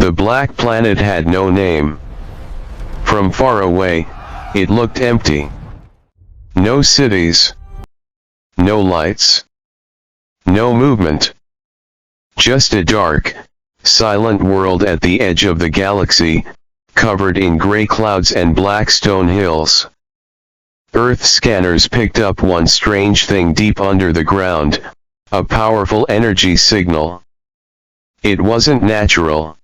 The black planet had no name. From far away, it looked empty. No cities. No lights. No movement. Just a dark, silent world at the edge of the galaxy, covered in gray clouds and black stone hills. Earth scanners picked up one strange thing deep under the ground, a powerful energy signal. It wasn't natural.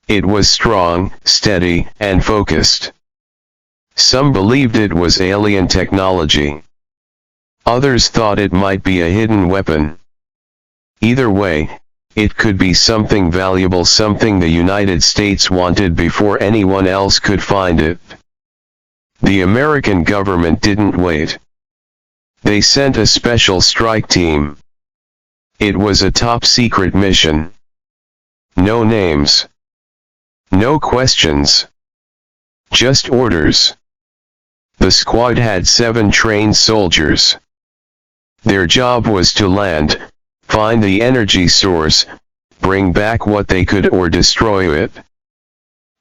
It was strong, steady, and focused. Some believed it was alien technology. Others thought it might be a hidden weapon. Either way, it could be something valuable, something the United States wanted before anyone else could find it. The American government didn't wait. They sent a special strike team. It was a top-secret mission. No names. No questions. Just orders. The squad had 7 trained soldiers. Their job was to land, find the energy source, bring back what they could or destroy it.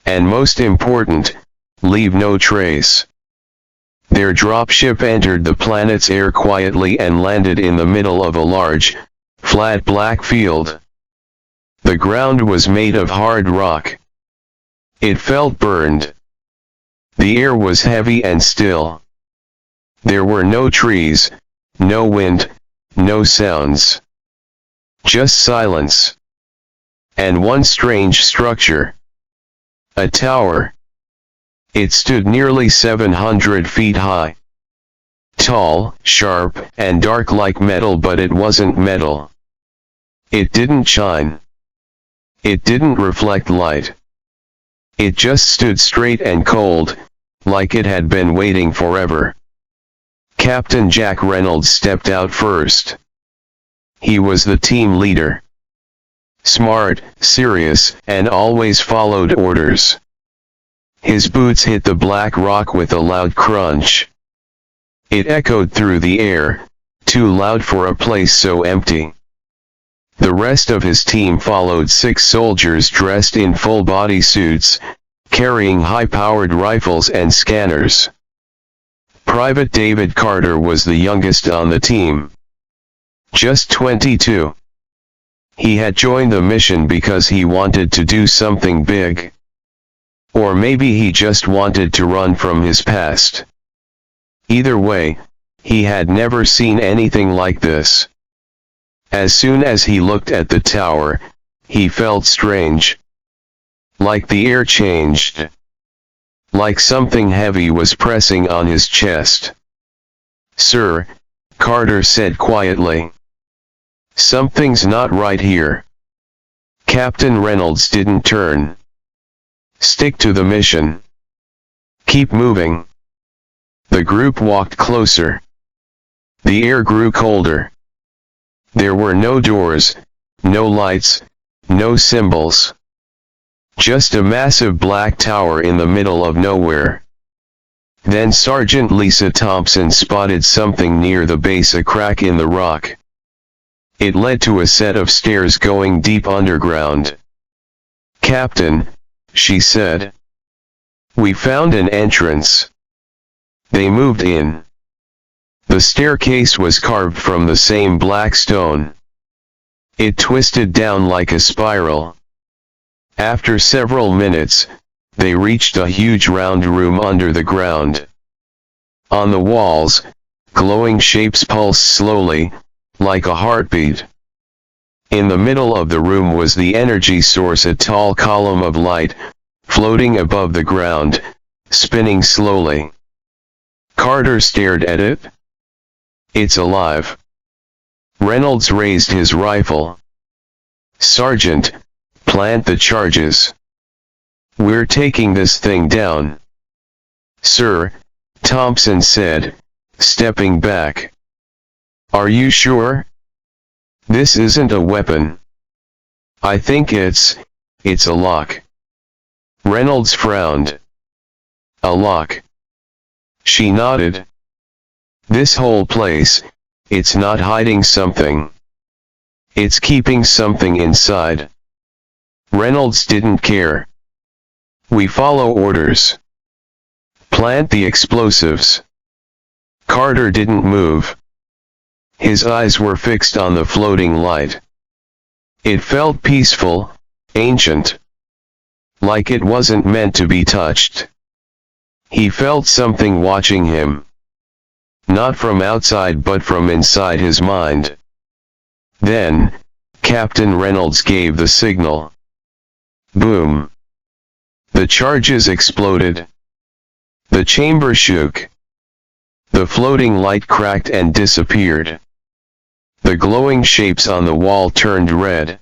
And most important, leave no trace. Their dropship entered the planet's air quietly and landed in the middle of a large, flat black field. The ground was made of hard rock. It felt burned. The air was heavy and still. There were no trees, no wind, no sounds. Just silence. And one strange structure. A tower. It stood nearly 700 feet high. Tall, sharp, and dark like metal, but it wasn't metal. It didn't shine. It didn't reflect light. It just stood straight and cold, like it had been waiting forever. Captain Jack Reynolds stepped out first. He was the team leader. Smart, serious, and always followed orders. His boots hit the black rock with a loud crunch. It echoed through the air, too loud for a place so empty. The rest of his team followed, 6 soldiers dressed in full-body suits, carrying high-powered rifles and scanners. Private David Carter was the youngest on the team. Just 22. He had joined the mission because he wanted to do something big. Or maybe he just wanted to run from his past. Either way, he had never seen anything like this. As soon as he looked at the tower, he felt strange. Like the air changed. Like something heavy was pressing on his chest. "Sir," Carter said quietly. "Something's not right here." Captain Reynolds didn't turn. "Stick to the mission. Keep moving." The group walked closer. The air grew colder. There were no doors, no lights, no symbols. Just a massive black tower in the middle of nowhere. Then Sergeant Lisa Thompson spotted something near the base, a crack in the rock. It led to a set of stairs going deep underground. "Captain," she said. "We found an entrance." They moved in. The staircase was carved from the same black stone. It twisted down like a spiral. After several minutes, they reached a huge round room under the ground. On the walls, glowing shapes pulsed slowly, like a heartbeat. In the middle of the room was the energy source, a tall column of light, floating above the ground, spinning slowly. Carter stared at it. "It's alive." Reynolds raised his rifle. "Sergeant, plant the charges. We're taking this thing down." "Sir," Thompson said, stepping back. "Are you sure? This isn't a weapon." "I think it's a lock." Reynolds frowned. "A lock?" She nodded. "This whole place, it's not hiding something. It's keeping something inside." Reynolds didn't care. We follow orders. Plant the explosives. Carter didn't move. His eyes were fixed on the floating light. It felt peaceful, ancient. Like it wasn't meant to be touched. He felt something watching him. Not from outside but from inside his mind. Then, Captain Reynolds gave the signal. Boom. The charges exploded. The chamber shook. The floating light cracked and disappeared. The glowing shapes on the wall turned red.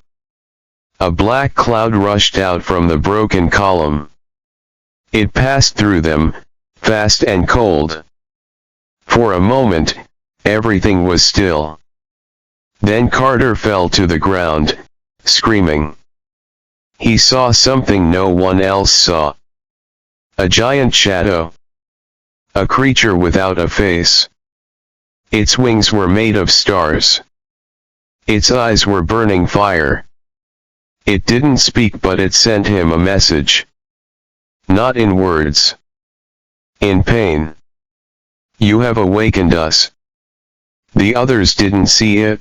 A black cloud rushed out from the broken column. It passed through them, fast and cold. For a moment, everything was still. Then Carter fell to the ground, screaming. He saw something no one else saw. A giant shadow. A creature without a face. Its wings were made of stars. Its eyes were burning fire. It didn't speak but it sent him a message. Not in words. In pain. You have awakened us. The others didn't see it.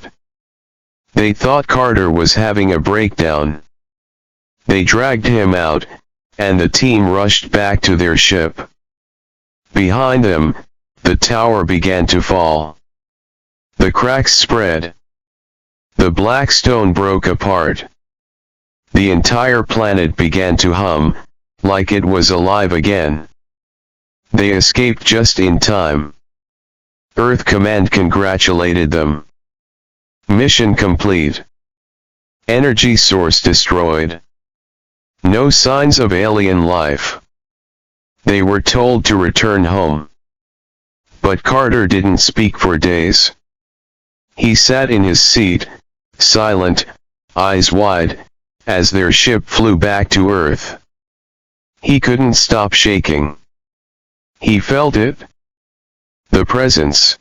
They thought Carter was having a breakdown. They dragged him out, and the team rushed back to their ship. Behind them, the tower began to fall. The cracks spread. The black stone broke apart. The entire planet began to hum, like it was alive again. They escaped just in time. Earth Command congratulated them. Mission complete. Energy source destroyed. No signs of alien life. They were told to return home. But Carter didn't speak for days. He sat in his seat, silent, eyes wide, as their ship flew back to Earth. He couldn't stop shaking. He felt it. The presence.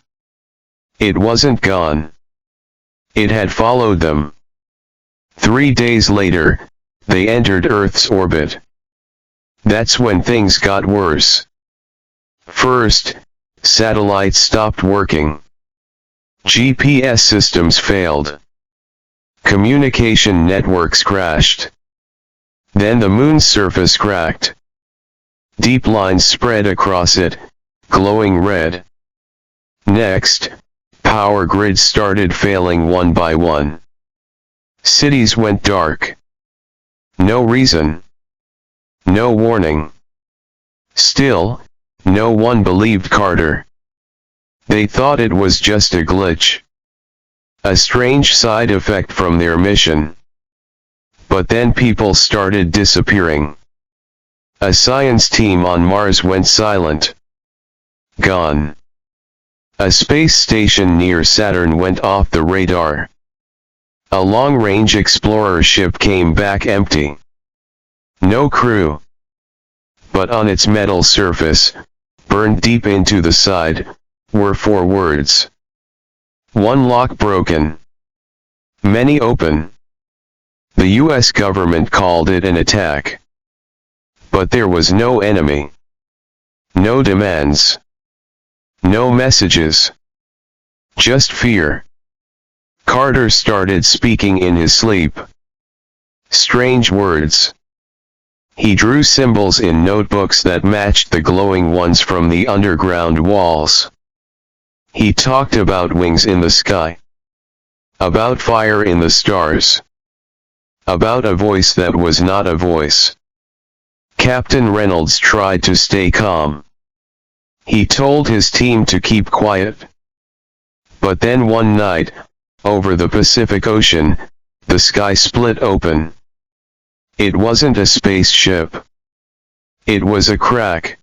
It wasn't gone. It had followed them. 3 days later, they entered Earth's orbit. That's when things got worse. First, satellites stopped working. GPS systems failed. Communication networks crashed. Then the moon's surface cracked. Deep lines spread across it, glowing red. Next, power grids started failing one by one. Cities went dark. No reason. No warning. Still, no one believed Carter. They thought it was just a glitch. A strange side effect from their mission. But then people started disappearing. A science team on Mars went silent. Gone. A space station near Saturn went off the radar. A long-range explorer ship came back empty. No crew. But on its metal surface, burned deep into the side, were 4 words. One lock broken. Many open. The US government called it an attack. But there was no enemy. No demands. No messages. Just fear. Carter started speaking in his sleep. Strange words. He drew symbols in notebooks that matched the glowing ones from the underground walls. He talked about wings in the sky. About fire in the stars. About a voice that was not a voice. Captain Reynolds tried to stay calm. He told his team to keep quiet. But then one night, over the Pacific Ocean, the sky split open. It wasn't a spaceship. It was a crack.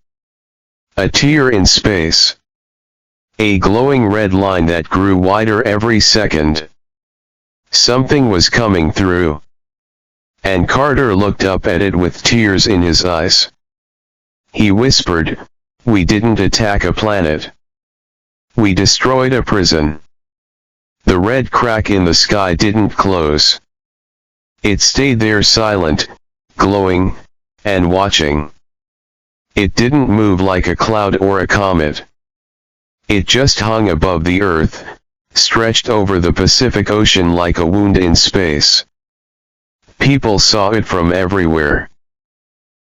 A tear in space. A glowing red line that grew wider every second. Something was coming through. And Carter looked up at it with tears in his eyes. He whispered, "We didn't attack a planet. We destroyed a prison." The red crack in the sky didn't close. It stayed there silent, glowing, and watching. It didn't move like a cloud or a comet. It just hung above the Earth, stretched over the Pacific Ocean like a wound in space. People saw it from everywhere.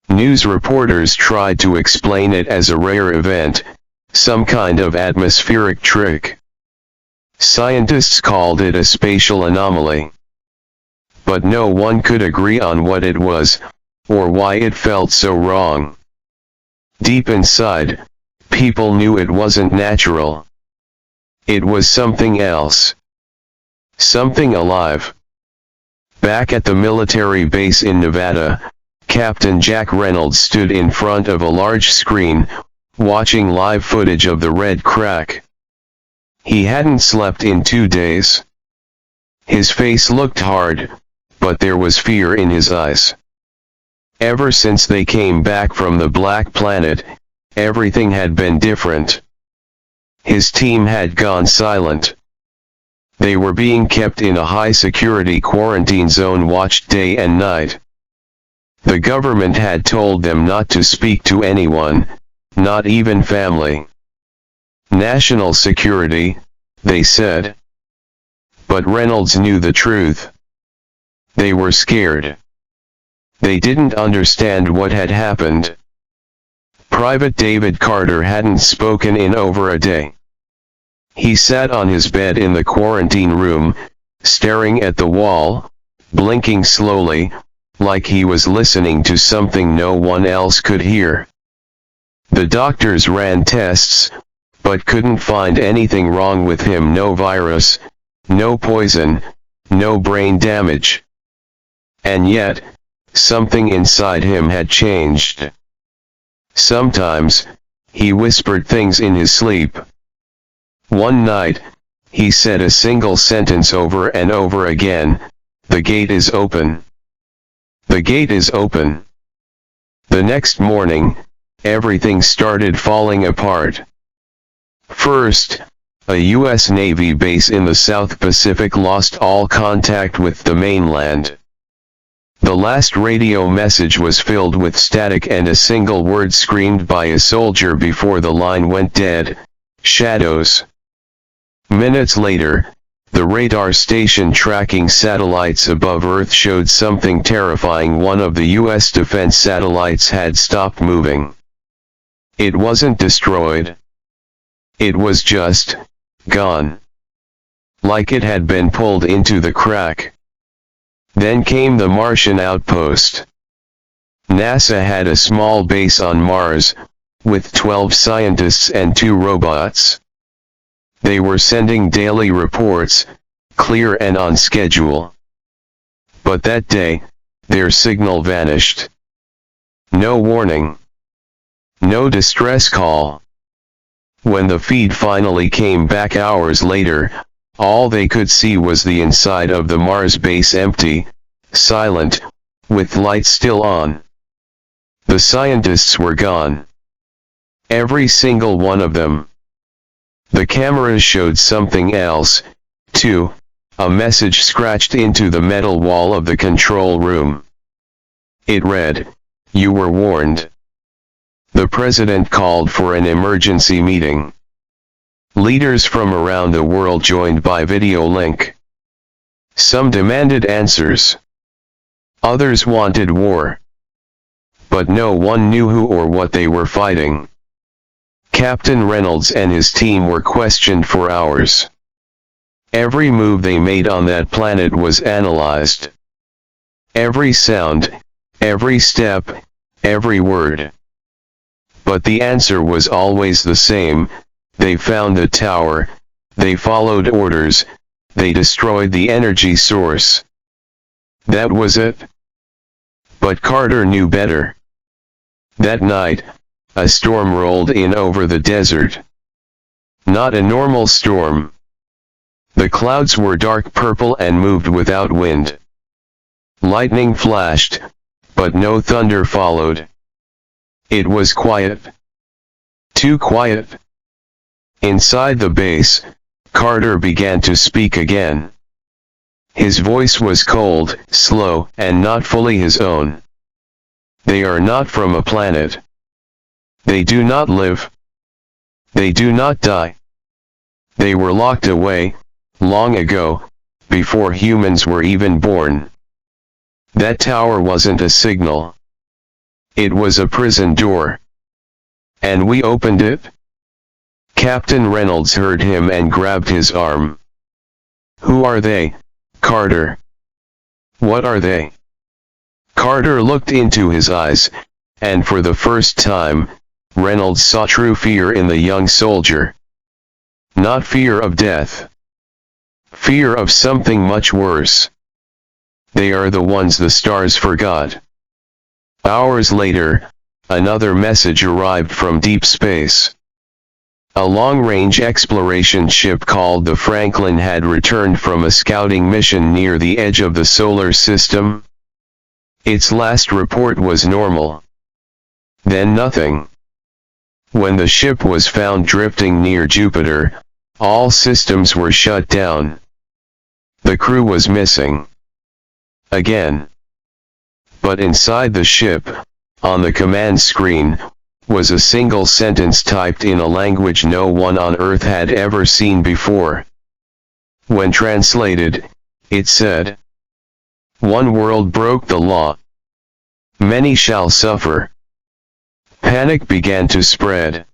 News reporters tried to explain it as a rare event, some kind of atmospheric trick. Scientists called it a spatial anomaly. But no one could agree on what it was, or why it felt so wrong. Deep inside, people knew it wasn't natural. It was something else. Something alive. Back at the military base in Nevada, Captain Jack Reynolds stood in front of a large screen, watching live footage of the red crack. He hadn't slept in 2 days. His face looked hard, but there was fear in his eyes. Ever since they came back from the Black Planet, everything had been different. His team had gone silent. They were being kept in a high-security quarantine zone watched day and night. The government had told them not to speak to anyone, not even family. National security, they said. But Reynolds knew the truth. They were scared. They didn't understand what had happened. Private David Carter hadn't spoken in over a day. He sat on his bed in the quarantine room, staring at the wall, blinking slowly, like he was listening to something no one else could hear. The doctors ran tests, but couldn't find anything wrong with him. No virus, no poison, no brain damage. And yet, something inside him had changed. Sometimes, he whispered things in his sleep. One night, he said a single sentence over and over again, "The gate is open. The gate is open." The next morning, everything started falling apart. First, a U.S. Navy base in the South Pacific lost all contact with the mainland. The last radio message was filled with static and a single word screamed by a soldier before the line went dead: shadows. Minutes later, the radar station tracking satellites above Earth showed something terrifying. One of the U.S. defense satellites had stopped moving. It wasn't destroyed. It was just gone. Like it had been pulled into the crack. Then came the Martian outpost. NASA had a small base on Mars, with 12 scientists and 2 robots. They were sending daily reports, clear and on schedule. But that day, their signal vanished. No warning. No distress call. When the feed finally came back hours later, all they could see was the inside of the Mars base empty, silent, with lights still on. The scientists were gone. Every single one of them. The cameras showed something else, too, a message scratched into the metal wall of the control room. It read, "You were warned." The president called for an emergency meeting. Leaders from around the world joined by video link. Some demanded answers. Others wanted war. But no one knew who or what they were fighting. Captain Reynolds and his team were questioned for hours. Every move they made on that planet was analyzed. Every sound, every step, every word. But the answer was always the same: they found the tower, they followed orders, they destroyed the energy source. That was it. But Carter knew better. That night, a storm rolled in over the desert. Not a normal storm. The clouds were dark purple and moved without wind. Lightning flashed, but no thunder followed. It was quiet. Too quiet. Inside the base, Carter began to speak again. His voice was cold, slow, and not fully his own. They are not from a planet. They do not live. They do not die. They were locked away, long ago, before humans were even born. That tower wasn't a signal. It was a prison door. And we opened it? Captain Reynolds heard him and grabbed his arm. Who are they, Carter? What are they? Carter looked into his eyes, and for the first time, Reynolds saw true fear in the young soldier. Not fear of death. Fear of something much worse. They are the ones the stars forgot. Hours later, another message arrived from deep space. A long-range exploration ship called the Franklin had returned from a scouting mission near the edge of the solar system. Its last report was normal. Then nothing. When the ship was found drifting near Jupiter, all systems were shut down. The crew was missing. Again. But inside the ship, on the command screen, was a single sentence typed in a language no one on Earth had ever seen before. When translated, it said, "One world broke the law. Many shall suffer." Panic began to spread.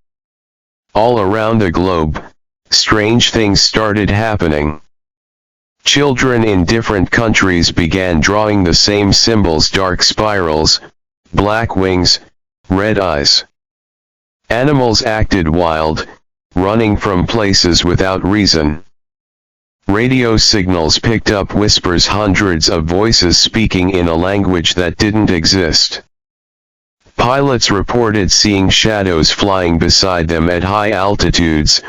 All around the globe, strange things started happening. Children in different countries began drawing the same symbols: dark spirals, black wings, red eyes. Animals acted wild, running from places without reason. Radio signals picked up whispers, hundreds of voices speaking in a language that didn't exist. Pilots reported seeing shadows flying beside them at high altitudes,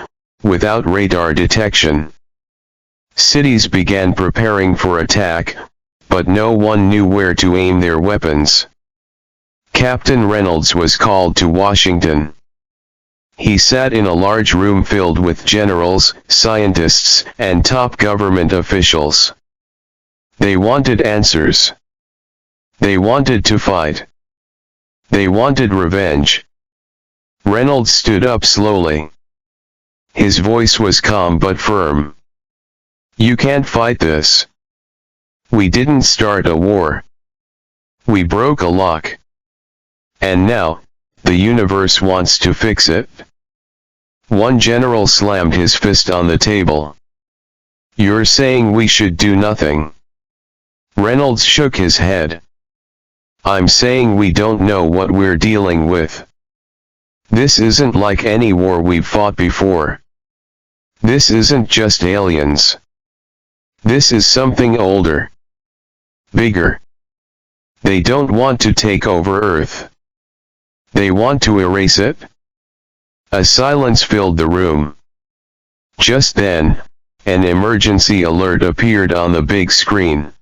without radar detection. Cities began preparing for attack, but no one knew where to aim their weapons. Captain Reynolds was called to Washington. He sat in a large room filled with generals, scientists, and top government officials. They wanted answers. They wanted to fight. They wanted revenge. Reynolds stood up slowly. His voice was calm but firm. "You can't fight this. We didn't start a war. We broke a lock. And now, the universe wants to fix it." One general slammed his fist on the table. "You're saying we should do nothing?" Reynolds shook his head. "I'm saying we don't know what we're dealing with. This isn't like any war we've fought before. This isn't just aliens. This is something older. Bigger. They don't want to take over Earth. They want to erase it." A silence filled the room. Just then, an emergency alert appeared on the big screen.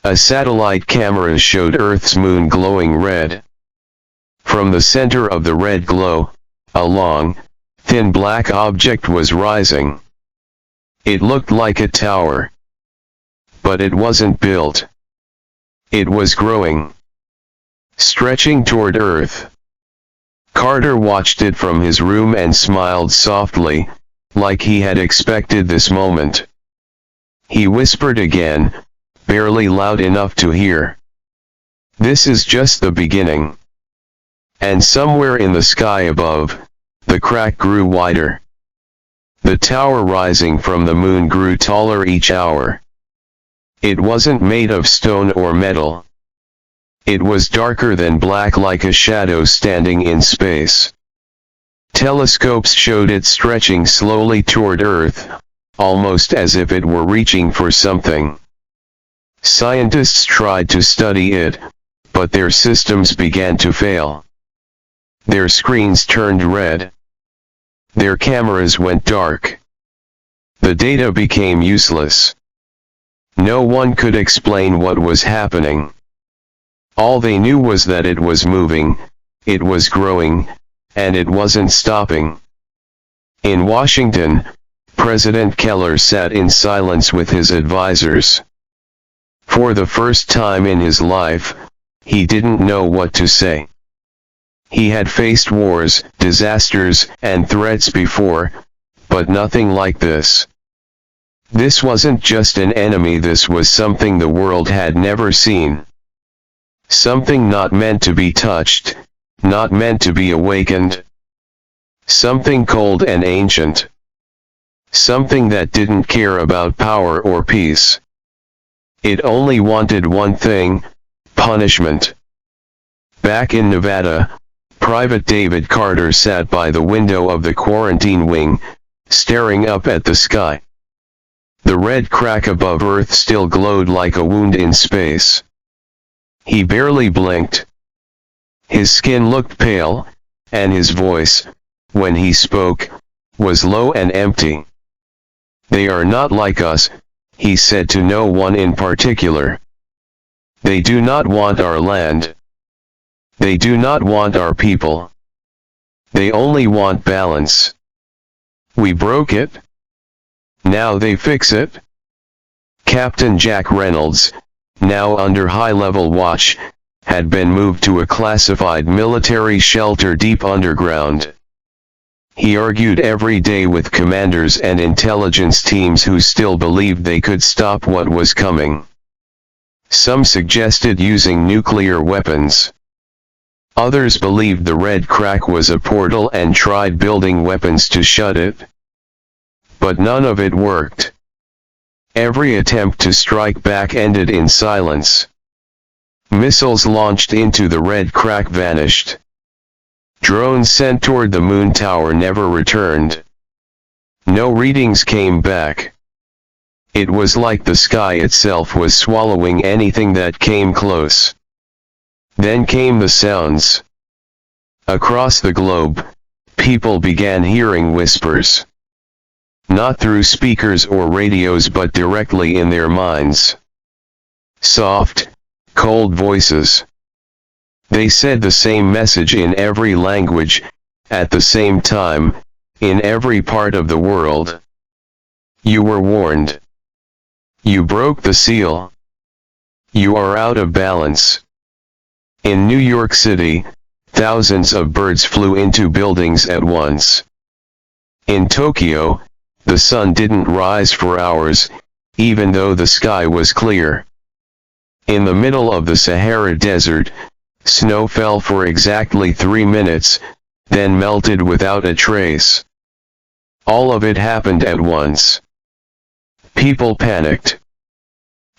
A satellite camera showed Earth's moon glowing red. From the center of the red glow, a long, thin black object was rising. It looked like a tower. But it wasn't built. It was growing. Stretching toward Earth. Carter watched it from his room and smiled softly, like he had expected this moment. He whispered again, barely loud enough to hear. "This is just the beginning." And somewhere in the sky above, the crack grew wider. The tower rising from the moon grew taller each hour. It wasn't made of stone or metal. It was darker than black, like a shadow standing in space. Telescopes showed it stretching slowly toward Earth, almost as if it were reaching for something. Scientists tried to study it, but their systems began to fail. Their screens turned red. Their cameras went dark. The data became useless. No one could explain what was happening. All they knew was that it was moving, it was growing, and it wasn't stopping. In Washington, President Keller sat in silence with his advisors. For the first time in his life, he didn't know what to say. He had faced wars, disasters, and threats before, but nothing like this. This wasn't just an enemy, this was something the world had never seen. Something not meant to be touched, not meant to be awakened. Something cold and ancient. Something that didn't care about power or peace. It only wanted one thing: punishment. Back in Nevada, Private David Carter sat by the window of the quarantine wing, staring up at the sky. The red crack above Earth still glowed like a wound in space. He barely blinked. His skin looked pale, and his voice, when he spoke, was low and empty. "They are not like us," he said to no one in particular. "They do not want our land. They do not want our people. They only want balance. We broke it. Now they fix it." Captain Jack Reynolds, now under high-level watch, had been moved to a classified military shelter deep underground. He argued every day with commanders and intelligence teams who still believed they could stop what was coming. Some suggested using nuclear weapons. Others believed the red crack was a portal and tried building weapons to shut it. But none of it worked. Every attempt to strike back ended in silence. Missiles launched into the red crack vanished. Drones sent toward the moon tower never returned. No readings came back. It was like the sky itself was swallowing anything that came close. Then came the sounds. Across the globe, people began hearing whispers. Not through speakers or radios but directly in their minds. Soft, cold voices. They said the same message in every language, at the same time, in every part of the world. You were warned. You broke the seal. You are out of balance. In New York City, thousands of birds flew into buildings at once. In Tokyo, the sun didn't rise for hours, even though the sky was clear. In the middle of the Sahara Desert, snow fell for exactly 3 minutes, then melted without a trace. All of it happened at once. People panicked.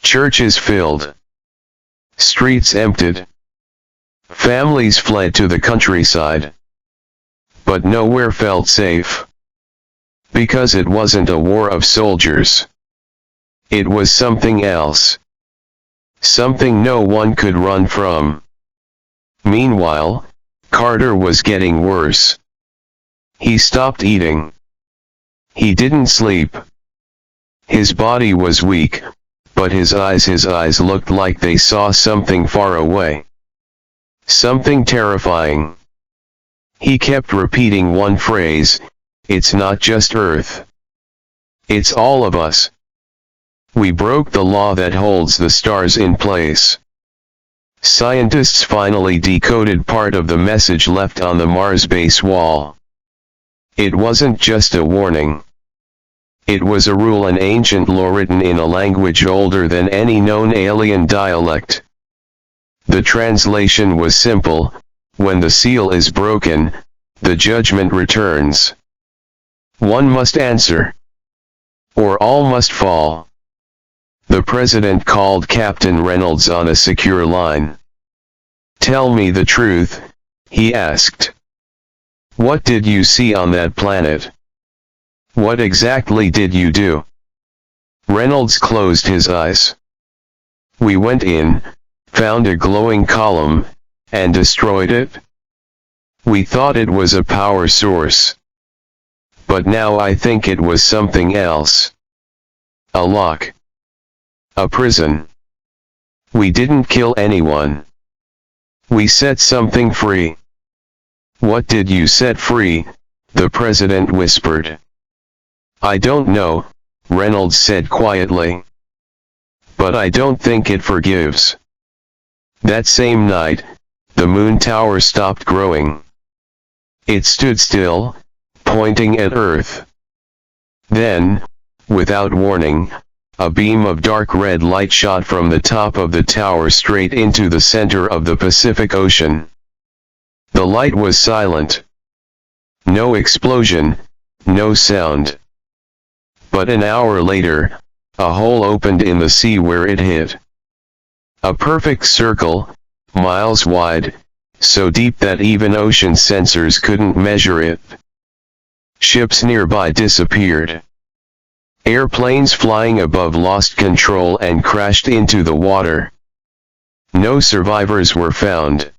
Churches filled. Streets emptied. Families fled to the countryside. But nowhere felt safe. Because it wasn't a war of soldiers. It was something else. Something no one could run from. Meanwhile, Carter was getting worse. He stopped eating. He didn't sleep. His body was weak, but his eyes looked like they saw something far away. Something terrifying. He kept repeating one phrase: "It's not just Earth. It's all of us. We broke the law that holds the stars in place." Scientists finally decoded part of the message left on the Mars base wall. It wasn't just a warning. It was a rule, an ancient law written in a language older than any known alien dialect. The translation was simple: when the seal is broken, the judgment returns. One must answer, or all must fall. The president called Captain Reynolds on a secure line. "Tell me the truth," he asked. "What did you see on that planet? What exactly did you do?" Reynolds closed his eyes. "We went in, found a glowing column, and destroyed it. We thought it was a power source. But now I think it was something else. A lock. A prison. We didn't kill anyone. We set something free." "What did you set free?" the president whispered. "I don't know," Reynolds said quietly. but I don't think it forgives. That same night, the moon tower stopped growing. It stood still, pointing at Earth. Then, without warning, a beam of dark red light shot from the top of the tower straight into the center of the Pacific Ocean. The light was silent. No explosion, no sound. But an hour later, a hole opened in the sea where it hit. A perfect circle, miles wide, so deep that even ocean sensors couldn't measure it. Ships nearby disappeared. Airplanes flying above lost control and crashed into the water. No survivors were found.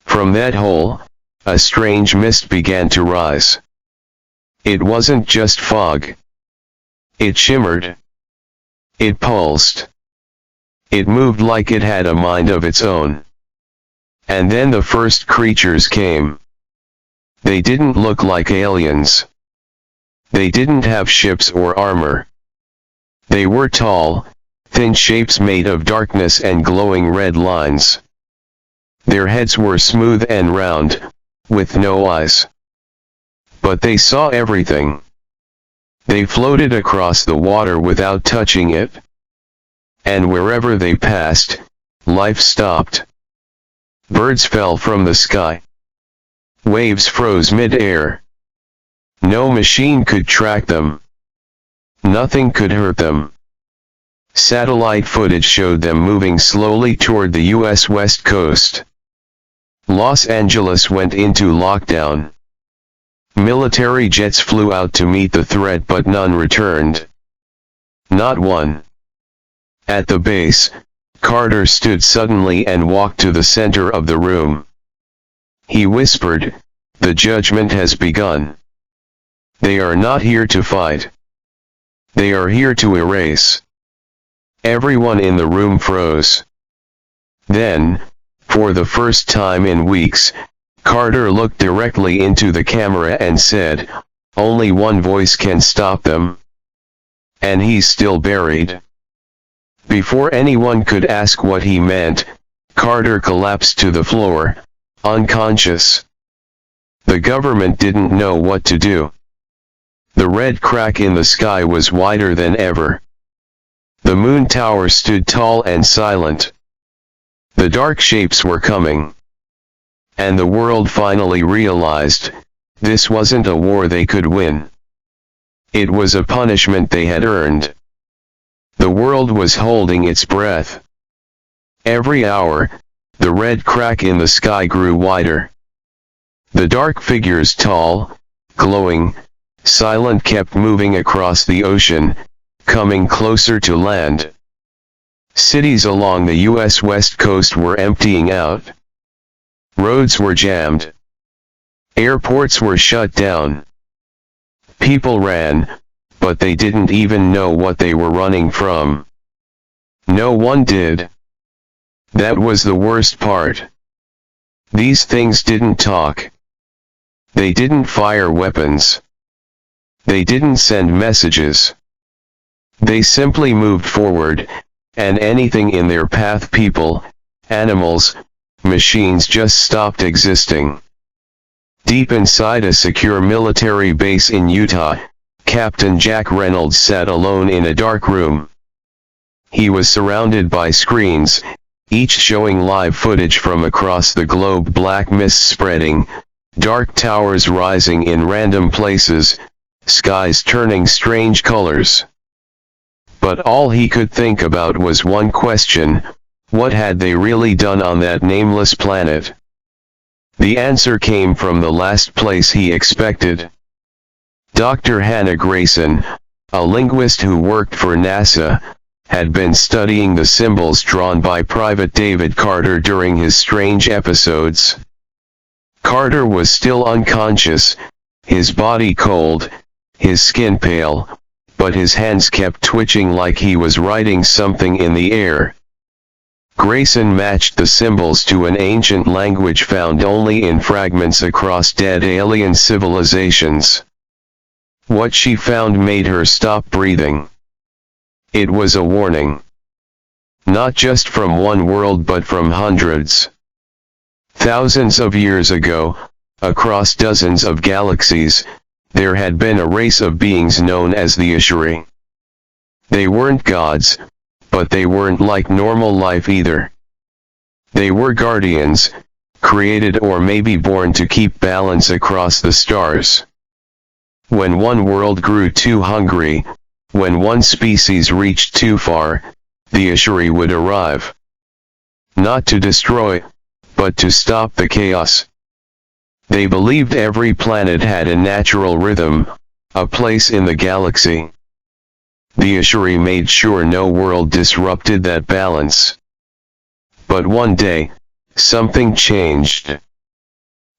From that hole, a strange mist began to rise. It wasn't just fog. It shimmered. It pulsed. It moved like it had a mind of its own. And then the first creatures came. They didn't look like aliens. They didn't have ships or armor. They were tall, thin shapes made of darkness and glowing red lines. Their heads were smooth and round, with no eyes. But they saw everything. They floated across the water without touching it. And wherever they passed, life stopped. Birds fell from the sky. Waves froze mid-air. No machine could track them. Nothing could hurt them. Satellite footage showed them moving slowly toward the U.S. West Coast. Los Angeles went into lockdown. Military jets flew out to meet the threat, but none returned. Not one. At the base, Carter stood suddenly and walked to the center of the room. He whispered, "The judgment has begun. They are not here to fight. They are here to erase." Everyone in the room froze. Then, for the first time in weeks, Carter looked directly into the camera and said, "Only one voice can stop them. And he's still buried." Before anyone could ask what he meant, Carter collapsed to the floor, unconscious. The government didn't know what to do. The red crack in the sky was wider than ever. The moon tower stood tall and silent. The dark shapes were coming. And the world finally realized, this wasn't a war they could win. It was a punishment they had earned. The world was holding its breath. Every hour, the red crack in the sky grew wider. The dark figures, tall, glowing, silent, kept moving across the ocean, coming closer to land. Cities along the U.S. West Coast were emptying out. Roads were jammed. Airports were shut down. People ran, but they didn't even know what they were running from. No one did. That was the worst part. These things didn't talk. They didn't fire weapons. They didn't send messages. They simply moved forward, and anything in their path, people, animals, machines, just stopped existing. Deep inside a secure military base in Utah, Captain Jack Reynolds sat alone in a dark room. He was surrounded by screens, each showing live footage from across the globe, black mist spreading, dark towers rising in random places, skies turning strange colors. But all he could think about was one question: what had they really done on that nameless planet? The answer came from the last place he expected. Dr. Hannah Grayson, a linguist who worked for NASA, had been studying the symbols drawn by Private David Carter during his strange episodes. Carter was still unconscious, his body cold, his skin pale, but his hands kept twitching like he was writing something in the air. Grayson matched the symbols to an ancient language found only in fragments across dead alien civilizations. What she found made her stop breathing. It was a warning. not just from one world but from hundreds. Thousands of years ago, across dozens of galaxies, there had been a race of beings known as the Ashuri. They weren't gods, but they weren't like normal life either. They were guardians, created or maybe born to keep balance across the stars. When one world grew too hungry, when one species reached too far, the Ashuri would arrive. Not to destroy, but to stop the chaos. They believed every planet had a natural rhythm, a place in the galaxy. The Ashuri made sure no world disrupted that balance. But one day, something changed.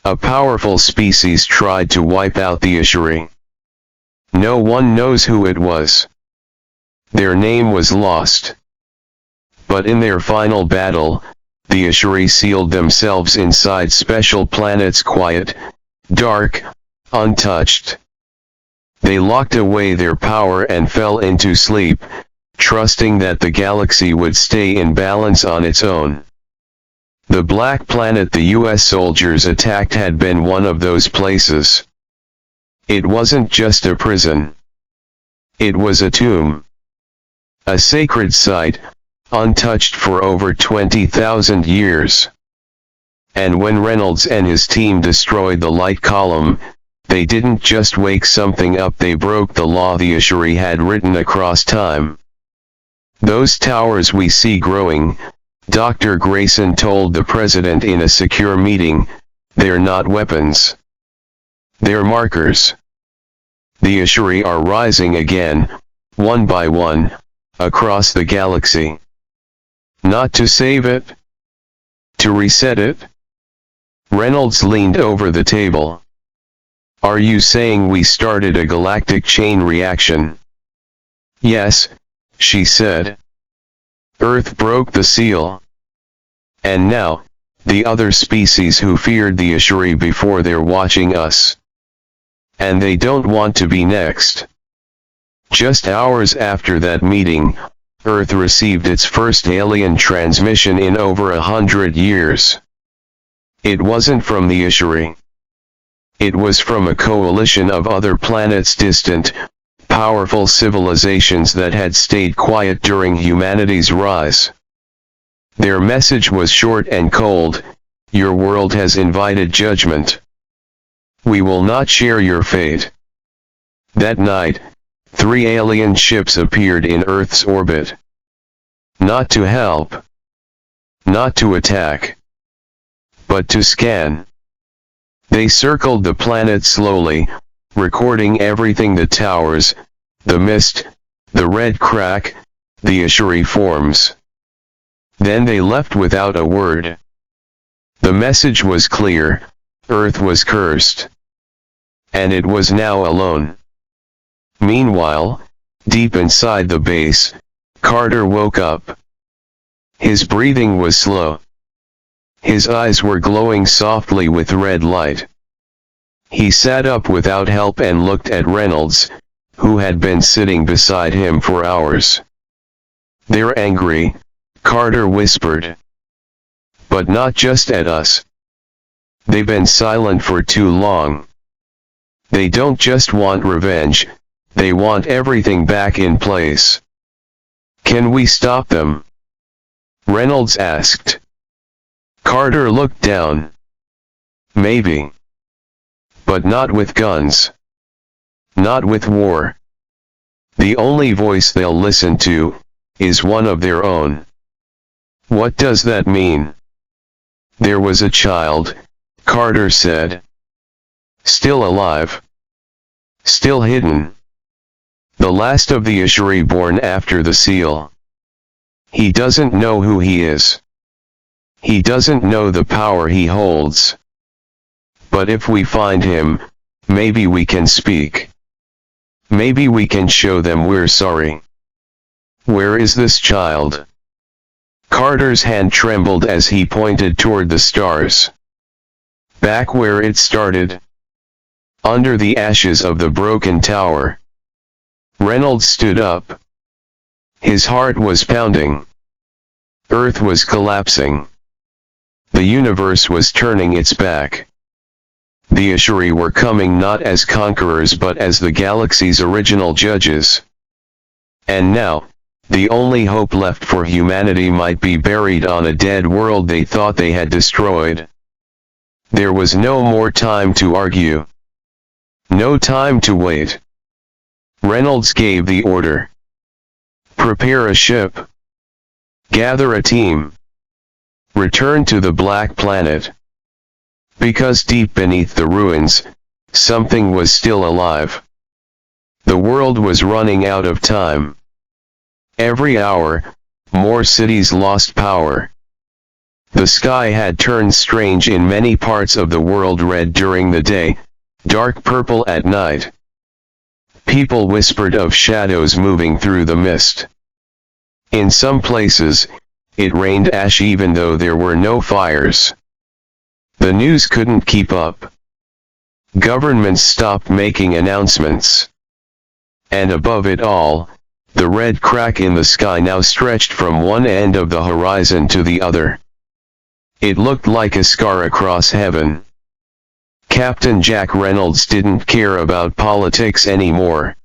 A powerful species tried to wipe out the Ashuri. No one knows who it was. Their name was lost. But in their final battle, the Ashuri sealed themselves inside special planets, quiet, dark, untouched. They locked away their power and fell into sleep, trusting that the galaxy would stay in balance on its own. The black planet the US soldiers attacked had been one of those places. It wasn't just a prison. It was a tomb. A sacred site, untouched for over 20,000 years. And when Reynolds and his team destroyed the light column, they didn't just wake something up, they broke the law the Ashuri had written across time. Those towers we see growing, Dr. Grayson told the president in a secure meeting, they're not weapons. They're markers. The Ashuri are rising again, one by one, across the galaxy. Not to save it. To reset it. Reynolds leaned over the table. Are you saying we started a galactic chain reaction? Yes, she said. Earth broke the seal. And now, the other species who feared the Ashuri before, they're watching us. And they don't want to be next. Just hours after that meeting, Earth received its first alien transmission in over 100 years. It wasn't from the Ashuri. It was from a coalition of other planets, distant, powerful civilizations that had stayed quiet during humanity's rise. Their message was short and cold: your world has invited judgment. We will not share your fate. That night, 3 alien ships appeared in Earth's orbit. Not to help. Not to attack. But to scan. They circled the planet slowly, recording everything: the towers, the mist, the red crack, the Ashuri forms. Then they left without a word. The message was clear: Earth was cursed. And it was now alone. Meanwhile, deep inside the base, Carter woke up. His breathing was slow. His eyes were glowing softly with red light. He sat up without help and looked at Reynolds, who had been sitting beside him for hours. They're angry, Carter whispered. But not just at us. They've been silent for too long. They don't just want revenge, they want everything back in place. Can we stop them? Reynolds asked. Carter looked down. Maybe. But not with guns. Not with war. The only voice they'll listen to is one of their own. What does that mean? There was a child, Carter said. Still alive. Still hidden. The last of the Ashuri born after the seal. He doesn't know who he is. He doesn't know the power he holds. But if we find him, maybe we can speak. Maybe we can show them we're sorry. Where is this child? Carter's hand trembled as he pointed toward the stars. Back where it started. Under the ashes of the broken tower. Reynolds stood up. His heart was pounding. Earth was collapsing. The universe was turning its back. The Ashuri were coming not as conquerors but as the galaxy's original judges. And now, the only hope left for humanity might be buried on a dead world they thought they had destroyed. There was no more time to argue. No time to wait. Reynolds gave the order. Prepare a ship. Gather a team. Return to the Black Planet. Because deep beneath the ruins, something was still alive. The world was running out of time. Every hour, more cities lost power. The sky had turned strange in many parts of the world, red during the day, dark purple at night. People whispered of shadows moving through the mist. In some places, it rained ash even though there were no fires. The news couldn't keep up. Governments stopped making announcements. And above it all, the red crack in the sky now stretched from one end of the horizon to the other. It looked like a scar across heaven. Captain Jack Reynolds didn't care about politics anymore.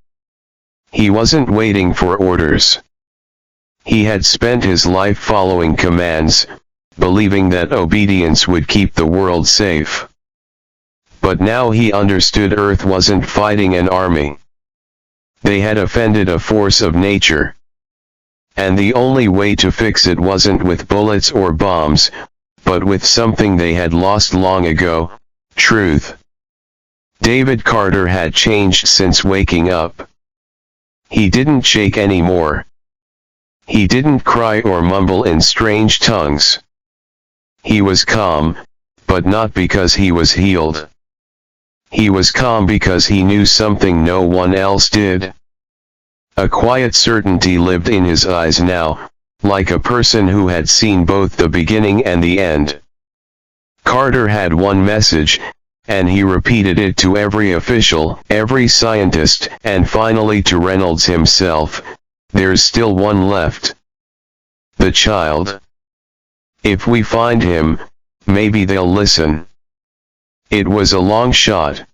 He wasn't waiting for orders. He had spent his life following commands, believing that obedience would keep the world safe. But now he understood Earth wasn't fighting an army. They had offended a force of nature. And the only way to fix it wasn't with bullets or bombs, but with something they had lost long ago, truth. David Carter had changed since waking up. He didn't shake anymore. He didn't cry or mumble in strange tongues. He was calm, but not because he was healed. He was calm because he knew something no one else did. A quiet certainty lived in his eyes now, like a person who had seen both the beginning and the end. Carter had one message, and he repeated it to every official, every scientist, and finally to Reynolds himself: there's still one left. The child. If we find him, maybe they'll listen. It was a long shot.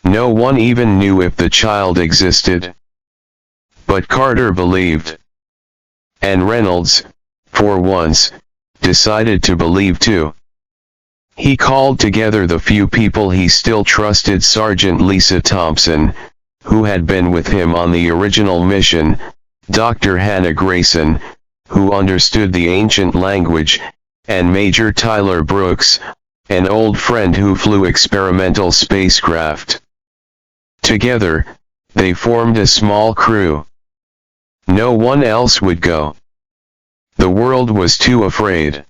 No one even knew if the child existed. But Carter believed. And Reynolds, for once, decided to believe too. He called together the few people he still trusted: Sergeant Lisa Thompson, who had been with him on the original mission, Dr. Hannah Grayson, who understood the ancient language, and Major Tyler Brooks, an old friend who flew experimental spacecraft. Together, they formed a small crew. No one else would go. The world was too afraid.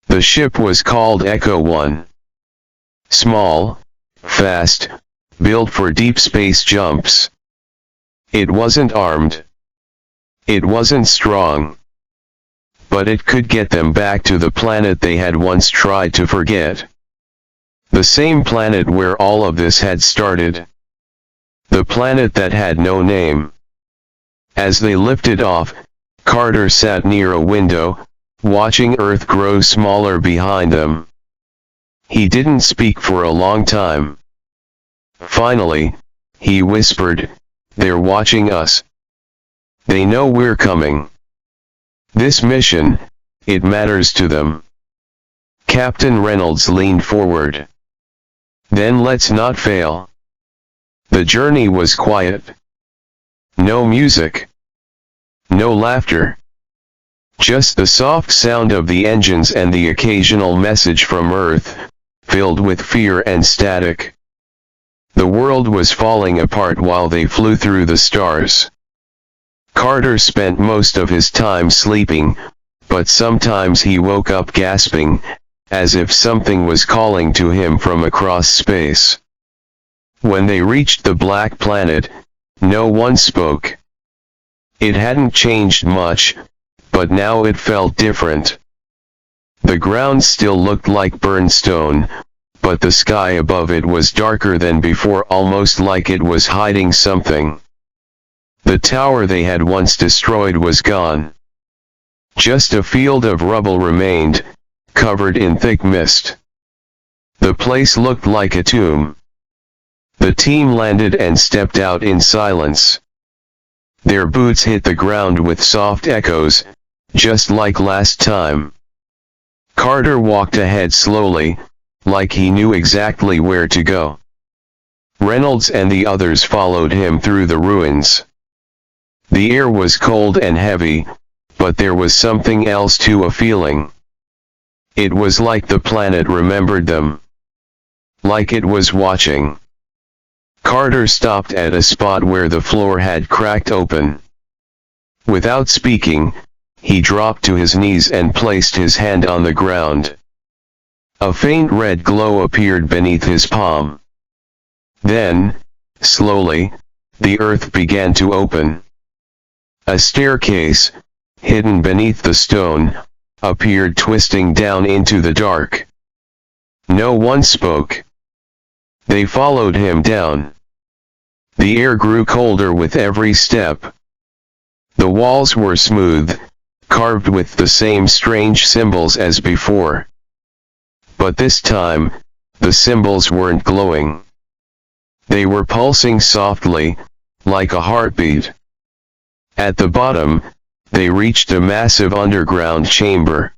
The ship was called Echo 1. Small, fast, built for deep space jumps. It wasn't armed. It wasn't strong. But it could get them back to the planet they had once tried to forget. The same planet where all of this had started. The planet that had no name. As they lifted off, Carter sat near a window, watching Earth grow smaller behind them. He didn't speak for a long time. Finally, he whispered, "They're watching us. They know we're coming. This mission, it matters to them." Captain Reynolds leaned forward. "Then let's not fail." The journey was quiet. No music. No laughter. Just the soft sound of the engines and the occasional message from Earth, filled with fear and static. The world was falling apart while they flew through the stars. Carter spent most of his time sleeping, but sometimes he woke up gasping, as if something was calling to him from across space. When they reached the Black Planet, no one spoke. It hadn't changed much, but now it felt different. The ground still looked like burned stone, but the sky above it was darker than before, almost like it was hiding something. The tower they had once destroyed was gone. Just a field of rubble remained, covered in thick mist. The place looked like a tomb. The team landed and stepped out in silence. Their boots hit the ground with soft echoes, just like last time. Carter walked ahead slowly, like he knew exactly where to go. Reynolds and the others followed him through the ruins. The air was cold and heavy, but there was something else to a feeling. It was like the planet remembered them. Like it was watching. Carter stopped at a spot where the floor had cracked open. Without speaking, he dropped to his knees and placed his hand on the ground. A faint red glow appeared beneath his palm. Then, slowly, the earth began to open. A staircase, hidden beneath the stone, appeared twisting down into the dark. No one spoke. They followed him down. The air grew colder with every step. The walls were smooth, carved with the same strange symbols as before. But this time, the symbols weren't glowing. They were pulsing softly, like a heartbeat. At the bottom, they reached a massive underground chamber.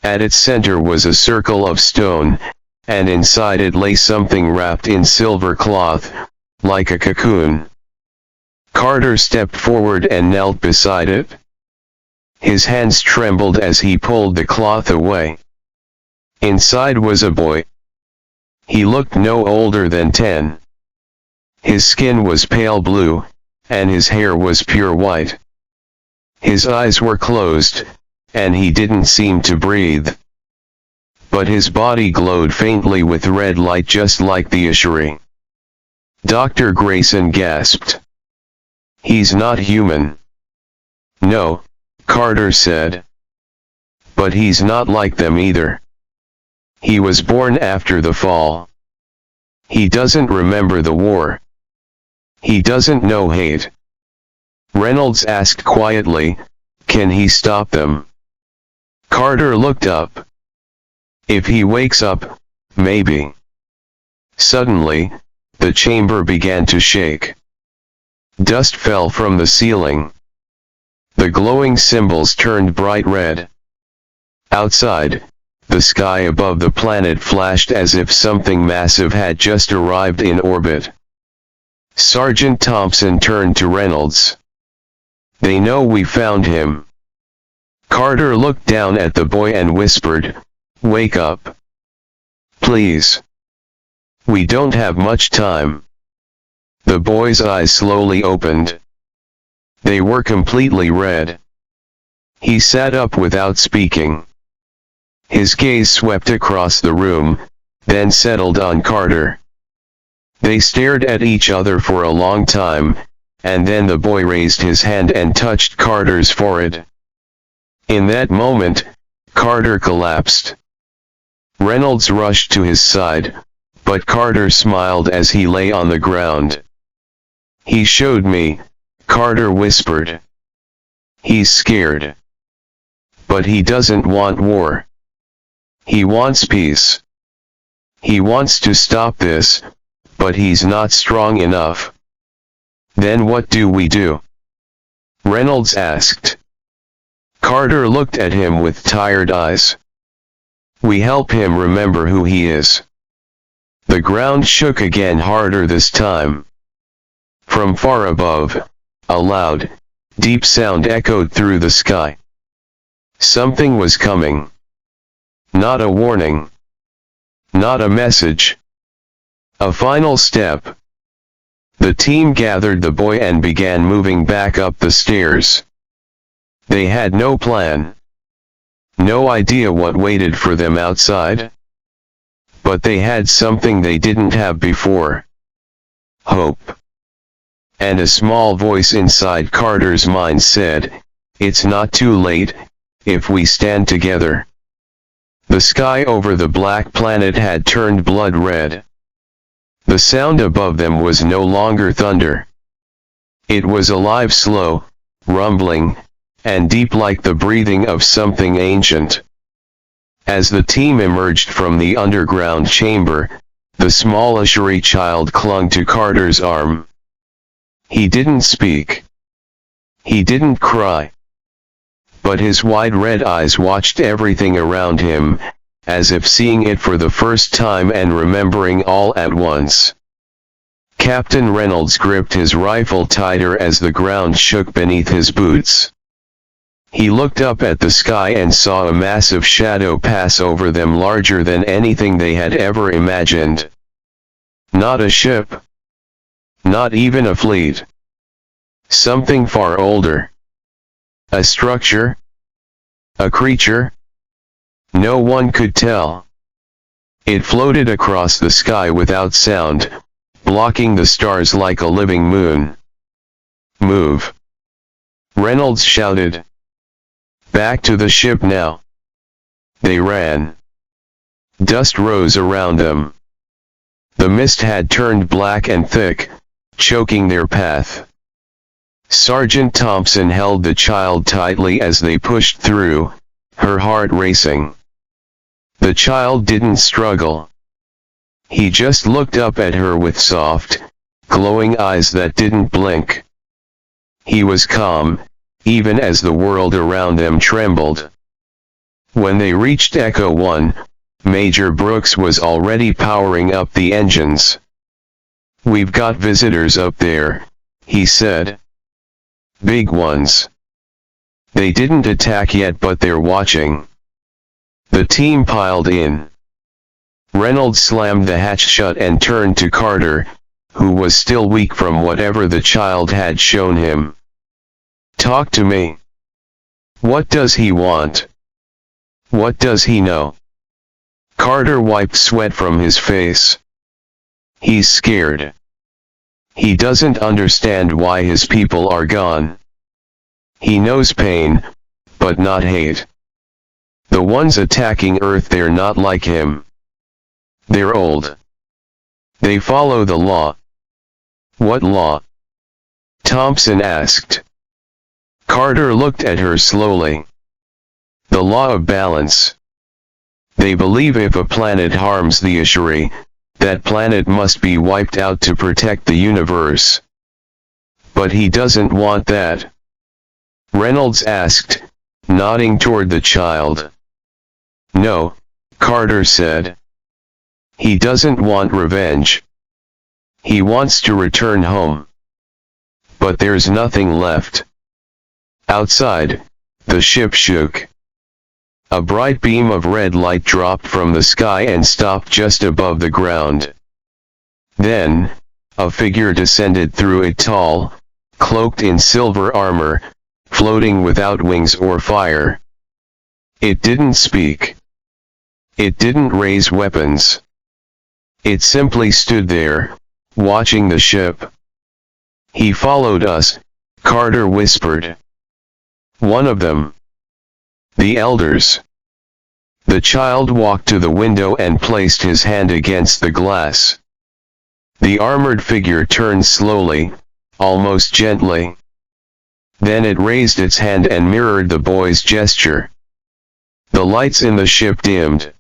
At its center was a circle of stone, and inside it lay something wrapped in silver cloth, like a cocoon. Carter stepped forward and knelt beside it. His hands trembled as he pulled the cloth away. Inside was a boy. He looked no older than 10. His skin was pale blue, and his hair was pure white. His eyes were closed, and he didn't seem to breathe. But his body glowed faintly with red light just like the Ishari. Dr. Grayson gasped. "He's not human." "No," Carter said. "But he's not like them either. He was born after the fall. He doesn't remember the war. He doesn't know hate." Reynolds asked quietly, "Can he stop them?" Carter looked up. "If he wakes up, maybe." Suddenly, the chamber began to shake. Dust fell from the ceiling. The glowing symbols turned bright red. Outside, the sky above the planet flashed as if something massive had just arrived in orbit. Sergeant Thompson turned to Reynolds. "They know we found him." Carter looked down at the boy and whispered, "Wake up. Please. We don't have much time." The boy's eyes slowly opened. They were completely red. He sat up without speaking. His gaze swept across the room, then settled on Carter. They stared at each other for a long time, and then the boy raised his hand and touched Carter's forehead. In that moment, Carter collapsed. Reynolds rushed to his side, but Carter smiled as he lay on the ground. "He showed me," Carter whispered. "He's scared. But he doesn't want war. He wants peace. He wants to stop this, but he's not strong enough." "Then what do we do?" Reynolds asked. Carter looked at him with tired eyes. "We help him remember who he is." The ground shook again, harder this time. From far above, a loud, deep sound echoed through the sky. Something was coming. Not a warning. Not a message. A final step. The team gathered the boy and began moving back up the stairs. They had no plan. No idea what waited for them outside. But they had something they didn't have before. Hope. And a small voice inside Carter's mind said, "It's not too late, if we stand together." The sky over the black planet had turned blood red. The sound above them was no longer thunder. It was alive, slow, rumbling, and deep like the breathing of something ancient. As the team emerged from the underground chamber, the small Ashuri child clung to Carter's arm. He didn't speak. He didn't cry. But his wide red eyes watched everything around him, as if seeing it for the first time and remembering all at once. Captain Reynolds gripped his rifle tighter as the ground shook beneath his boots. He looked up at the sky and saw a massive shadow pass over them, larger than anything they had ever imagined. Not a ship. Not even a fleet. Something far older. A structure? A creature? No one could tell. It floated across the sky without sound, blocking the stars like a living moon. Move! Reynolds shouted. Back to the ship now. They ran. Dust rose around them. The mist had turned black and thick, choking their path. Sergeant Thompson held the child tightly as they pushed through, her heart racing. The child didn't struggle. He just looked up at her with soft, glowing eyes that didn't blink. He was calm, even as the world around them trembled. When they reached Echo 1, Major Brooks was already powering up the engines. "We've got visitors up there," he said. "Big ones. They didn't attack yet, but they're watching." The team piled in. Reynolds slammed the hatch shut and turned to Carter, who was still weak from whatever the child had shown him. "Talk to me. What does he want? What does he know?" Carter wiped sweat from his face. "He's scared. He doesn't understand why his people are gone. He knows pain, but not hate. The ones attacking Earth, they're not like him. They're old. They follow the law." "What law?" Thompson asked. Carter looked at her slowly. "The law of balance. They believe if a planet harms the Ashuri, that planet must be wiped out to protect the universe. But he doesn't want that." Reynolds asked, nodding toward the child. "No," Carter said. "He doesn't want revenge. He wants to return home. But there's nothing left." Outside, the ship shook. A bright beam of red light dropped from the sky and stopped just above the ground. Then, a figure descended through it, tall, cloaked in silver armor, floating without wings or fire. It didn't speak. It didn't raise weapons. It simply stood there, watching the ship. "He followed us," Carter whispered. "One of them. The elders." The child walked to the window and placed his hand against the glass. The armored figure turned slowly, almost gently. Then it raised its hand and mirrored the boy's gesture. The lights in the ship dimmed.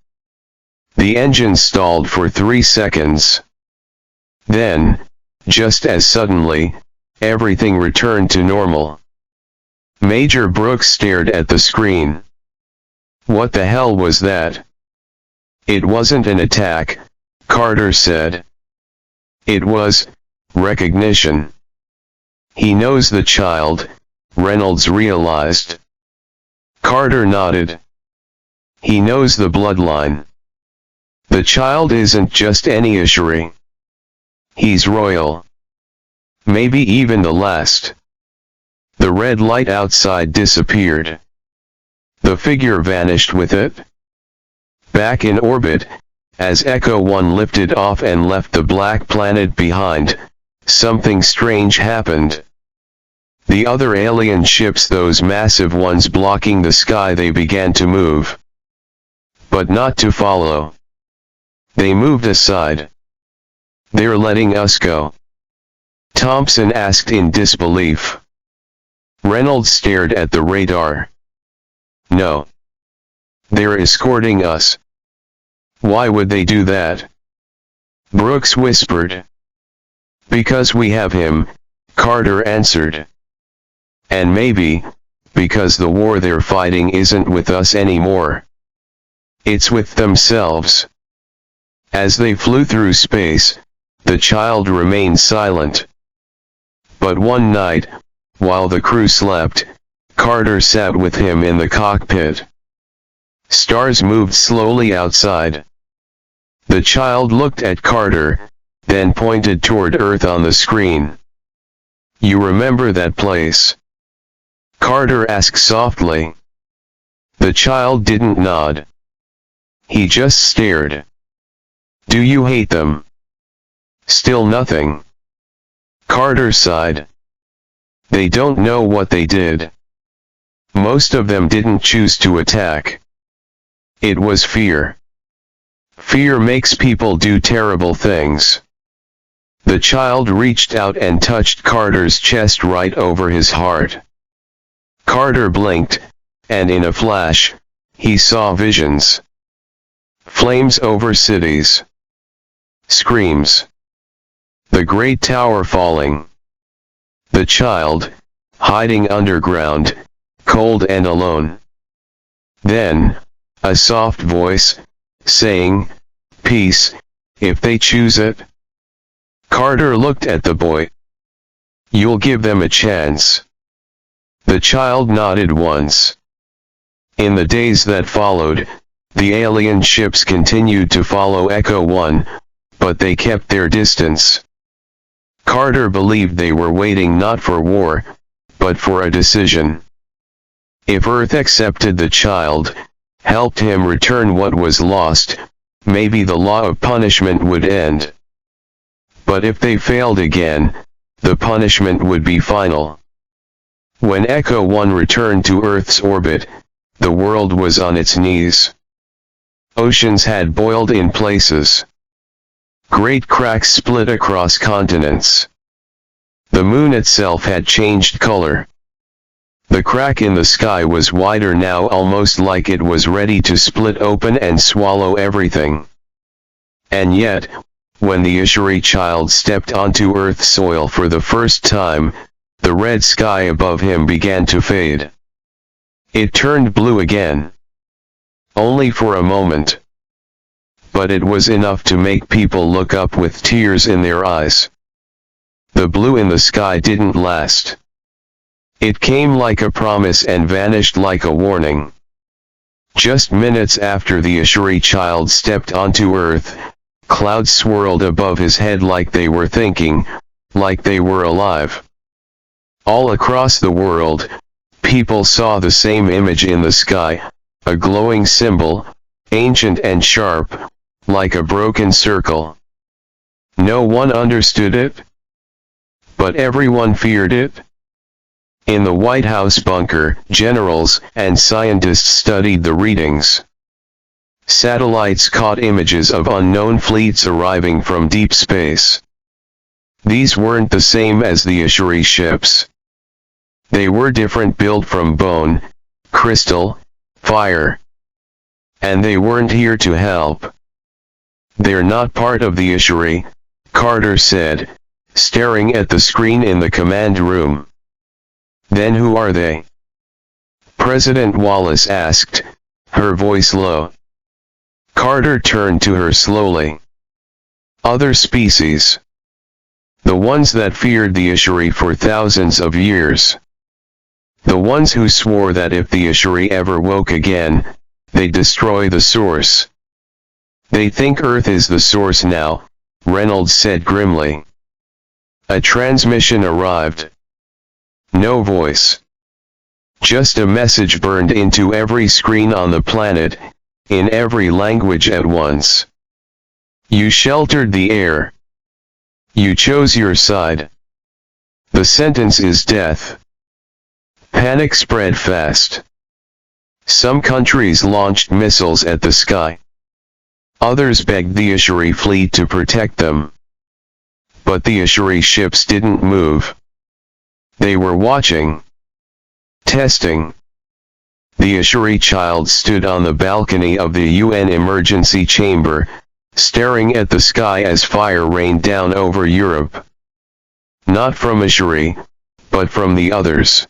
The engine stalled for 3 seconds. Then, just as suddenly, everything returned to normal. Major Brooks stared at the screen. "What the hell was that?" "It wasn't an attack," Carter said. "It was recognition." "He knows the child," Reynolds realized. Carter nodded. "He knows the bloodline. The child isn't just any Ashuri. He's royal. Maybe even the last." The red light outside disappeared. The figure vanished with it. Back in orbit, as Echo 1 lifted off and left the black planet behind, something strange happened. The other alien ships, those massive ones blocking the sky, they began to move. But not to follow. They moved aside. "They're letting us go?" Thompson asked in disbelief. Reynolds stared at the radar. No. They're escorting us. Why would they do that? Brooks whispered. Because we have him, Carter answered. And maybe, because the war they're fighting isn't with us anymore. It's with themselves. As they flew through space, the child remained silent. But one night, while the crew slept, Carter sat with him in the cockpit. Stars moved slowly outside. The child looked at Carter, then pointed toward Earth on the screen. You remember that place? Carter asked softly. The child didn't nod. He just stared. Do you hate them? Still nothing. Carter sighed. They don't know what they did. Most of them didn't choose to attack. It was fear. Fear makes people do terrible things. The child reached out and touched Carter's chest right over his heart. Carter blinked, and in a flash, he saw visions. Flames over cities. Screams. The great tower falling. The child, hiding underground, cold and alone. Then, a soft voice, saying, peace, if they choose it. Carter looked at the boy. You'll give them a chance. The child nodded once. In the days that followed, the alien ships continued to follow Echo 1, but they kept their distance. Carter believed they were waiting not for war, but for a decision. If Earth accepted the child, helped him return what was lost, maybe the law of punishment would end. But if they failed again, the punishment would be final. When Echo 1 returned to Earth's orbit, the world was on its knees. Oceans had boiled in places. Great cracks split across continents. The moon itself had changed color. The crack in the sky was wider now, almost like it was ready to split open and swallow everything. And yet, when the Ishari child stepped onto Earth's soil for the first time, the red sky above him began to fade. It turned blue again. Only for a moment. But it was enough to make people look up with tears in their eyes. The blue in the sky didn't last. It came like a promise and vanished like a warning. Just minutes after the Ishari child stepped onto Earth, clouds swirled above his head like they were thinking, like they were alive. All across the world, people saw the same image in the sky, a glowing symbol, ancient and sharp, like a broken circle. No one understood it, but everyone feared it. In the White House bunker, generals and scientists studied the readings. Satellites caught images of unknown fleets arriving from deep space. These weren't the same as the Ishari ships. They were different, built from bone, crystal, fire. And they weren't here to help. They're not part of the Ishari, Carter said, staring at the screen in the command room. Then who are they? President Wallace asked, her voice low. Carter turned to her slowly. Other species. The ones that feared the Ishari for thousands of years. The ones who swore that if the Ishari ever woke again, they'd destroy the source. They think Earth is the source now, Reynolds said grimly. A transmission arrived. No voice. Just a message burned into every screen on the planet, in every language at once. You sheltered the air. You chose your side. The sentence is death. Panic spread fast. Some countries launched missiles at the sky. Others begged the Ishari fleet to protect them. But the Ishari ships didn't move. They were watching. Testing. The HFY child stood on the balcony of the UN emergency chamber, staring at the sky as fire rained down over Europe. Not from HFY, but from the others.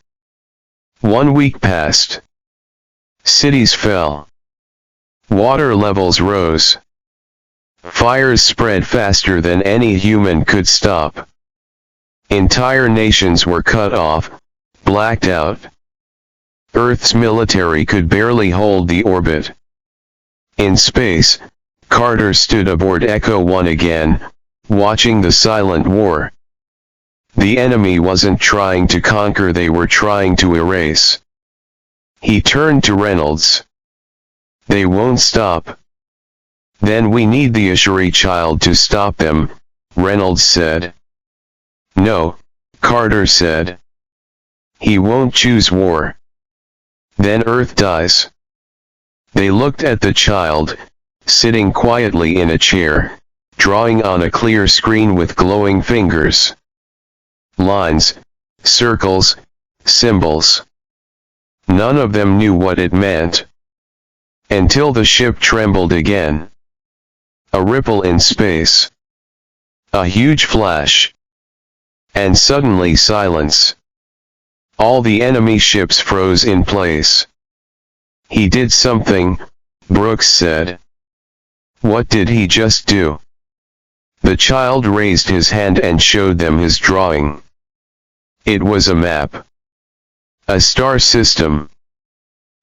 1 week passed. Cities fell. Water levels rose. Fires spread faster than any human could stop. Entire nations were cut off, blacked out. Earth's military could barely hold the orbit. In space, Carter stood aboard Echo 1 again, watching the silent war. The enemy wasn't trying to conquer, they were trying to erase. He turned to Reynolds. They won't stop. Then we need the HFY child to stop them, Reynolds said. No, Carter said. He won't choose war. Then Earth dies. They looked at the child, sitting quietly in a chair, drawing on a clear screen with glowing fingers. Lines, circles, symbols. None of them knew what it meant. Until the ship trembled again. A ripple in space. A huge flash. And suddenly silence. All the enemy ships froze in place. He did something, Brooks said. What did he just do? The child raised his hand and showed them his drawing. It was a map. A star system.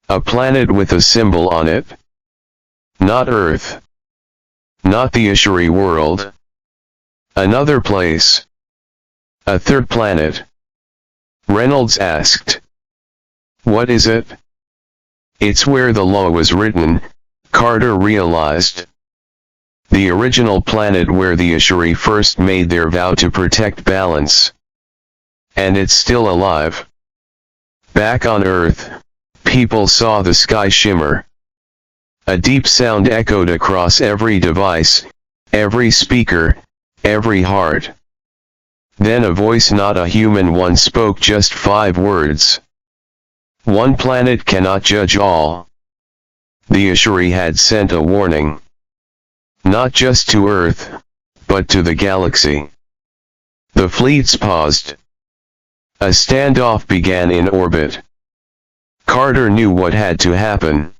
A planet with a symbol on it. Not Earth. Not the HFY world. Another place. A third planet. Reynolds asked. What is it? It's where the law was written, Carter realized. The original planet where the HFY first made their vow to protect balance. And it's still alive. Back on Earth, people saw the sky shimmer. A deep sound echoed across every device, every speaker, every heart. Then a voice, not a human one, spoke just 5 words. One planet cannot judge all. The HFY had sent a warning. Not just to Earth, but to the galaxy. The fleets paused. A standoff began in orbit. Carter knew what had to happen.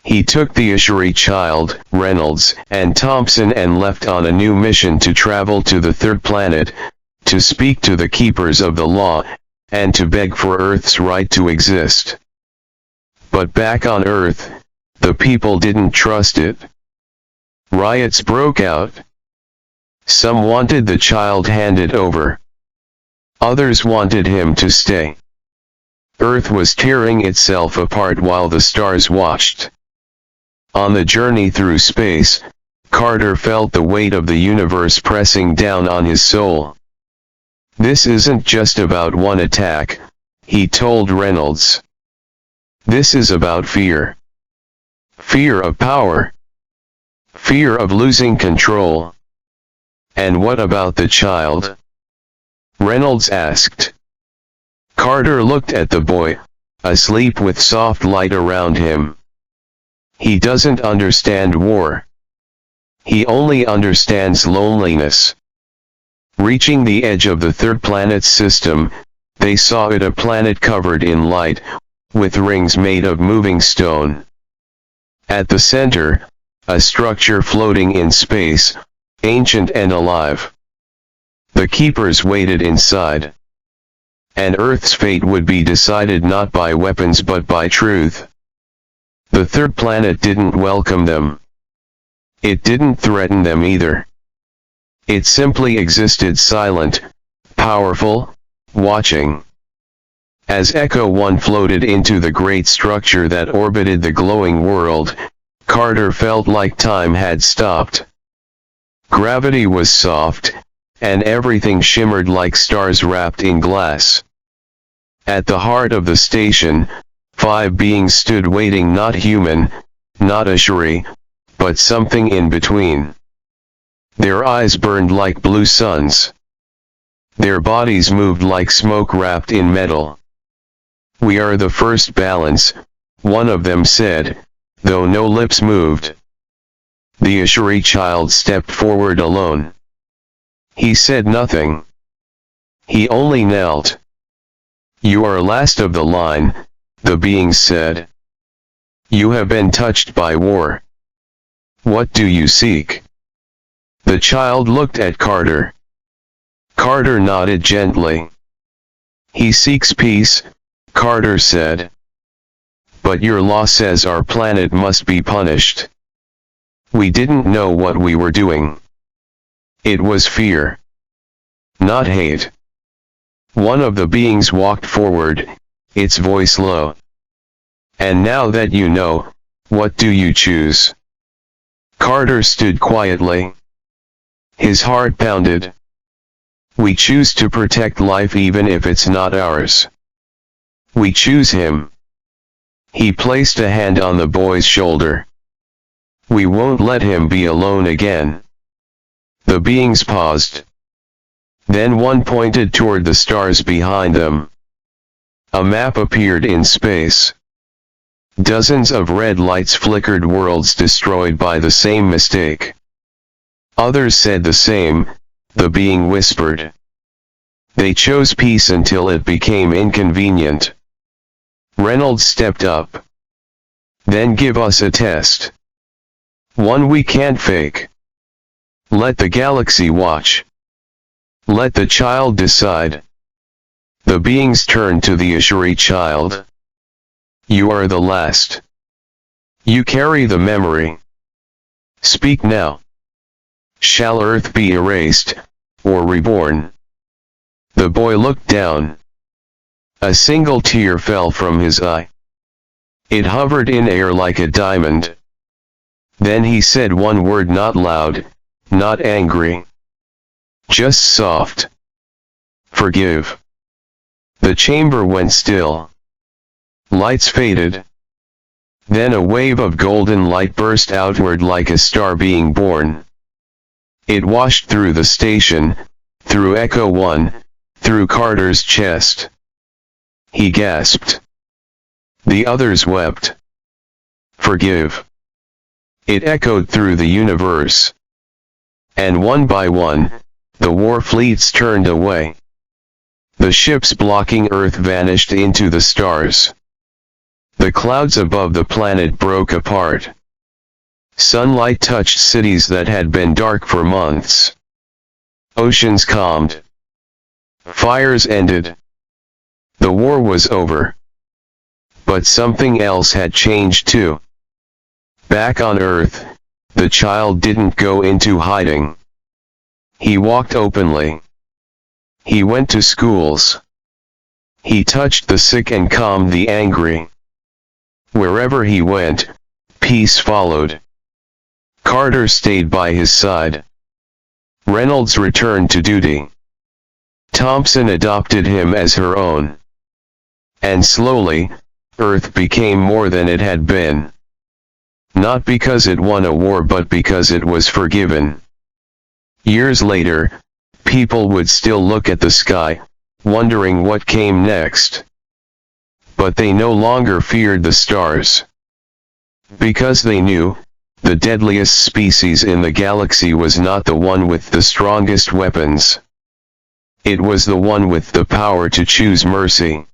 He took the HFY child, Reynolds, and Thompson and left on a new mission to travel to the third planet, to speak to the keepers of the law, and to beg for Earth's right to exist. But back on Earth, the people didn't trust it. Riots broke out. Some wanted the child handed over. Others wanted him to stay. Earth was tearing itself apart while the stars watched. On the journey through space, Carter felt the weight of the universe pressing down on his soul. This isn't just about one attack, he told Reynolds. This is about fear. Fear of power. Fear of losing control. And what about the child? Reynolds asked. Carter looked at the boy, asleep with soft light around him. He doesn't understand war. He only understands loneliness. Reaching the edge of the third planet's system, they saw it, a planet covered in light, with rings made of moving stone. At the center, a structure floating in space, ancient and alive. The keepers waited inside. And Earth's fate would be decided not by weapons but by truth. The third planet didn't welcome them. It didn't threaten them either. It simply existed, silent, powerful, watching. As Echo 1 floated into the great structure that orbited the glowing world, Carter felt like time had stopped. Gravity was soft, and everything shimmered like stars wrapped in glass. At the heart of the station, 5 beings stood waiting, not human, not HFY, but something in between. Their eyes burned like blue suns. Their bodies moved like smoke wrapped in metal. "We are the first balance," one of them said, though no lips moved. The Ashuri child stepped forward alone. He said nothing. He only knelt. "You are last of the line," the being said. "You have been touched by war. What do you seek?" The child looked at Carter. Carter nodded gently. "He seeks peace," Carter said. "But your law says our planet must be punished." We didn't know what we were doing. It was fear, not hate. One of the beings walked forward, its voice low. "And now that you know, what do you choose?" Carter stood quietly. His heart pounded. "We choose to protect life even if it's not ours. We choose him." He placed a hand on the boy's shoulder. "We won't let him be alone again." The beings paused. Then one pointed toward the stars behind them. A map appeared in space. Dozens of red lights flickered, worlds destroyed by the same mistake. Others said the same, the being whispered. They chose peace until it became inconvenient. Reynolds stepped up. "Then give us a test. One we can't fake. Let the galaxy watch. Let the child decide." The beings turned to the Ashuri child. "You are the last. You carry the memory. Speak now. Shall Earth be erased, or reborn?" The boy looked down. A single tear fell from his eye. It hovered in air like a diamond. Then he said one word, not loud, not angry. Just soft. "Forgive." The chamber went still. Lights faded. Then a wave of golden light burst outward like a star being born. It washed through the station, through Echo 1, through Carter's chest. He gasped. The others wept. "Forgive." It echoed through the universe. And one by one, the war fleets turned away. The ships blocking Earth vanished into the stars. The clouds above the planet broke apart. Sunlight touched cities that had been dark for months. Oceans calmed. Fires ended. The war was over. But something else had changed too. Back on Earth, the child didn't go into hiding. He walked openly. He went to schools. He touched the sick and calmed the angry. Wherever he went, peace followed. Carter stayed by his side. Reynolds returned to duty. Thompson adopted him as her own. And slowly, Earth became more than it had been. Not because it won a war, but because it was forgiven. Years later, people would still look at the sky, wondering what came next. But they no longer feared the stars. Because they knew, the deadliest species in the galaxy was not the one with the strongest weapons. It was the one with the power to choose mercy.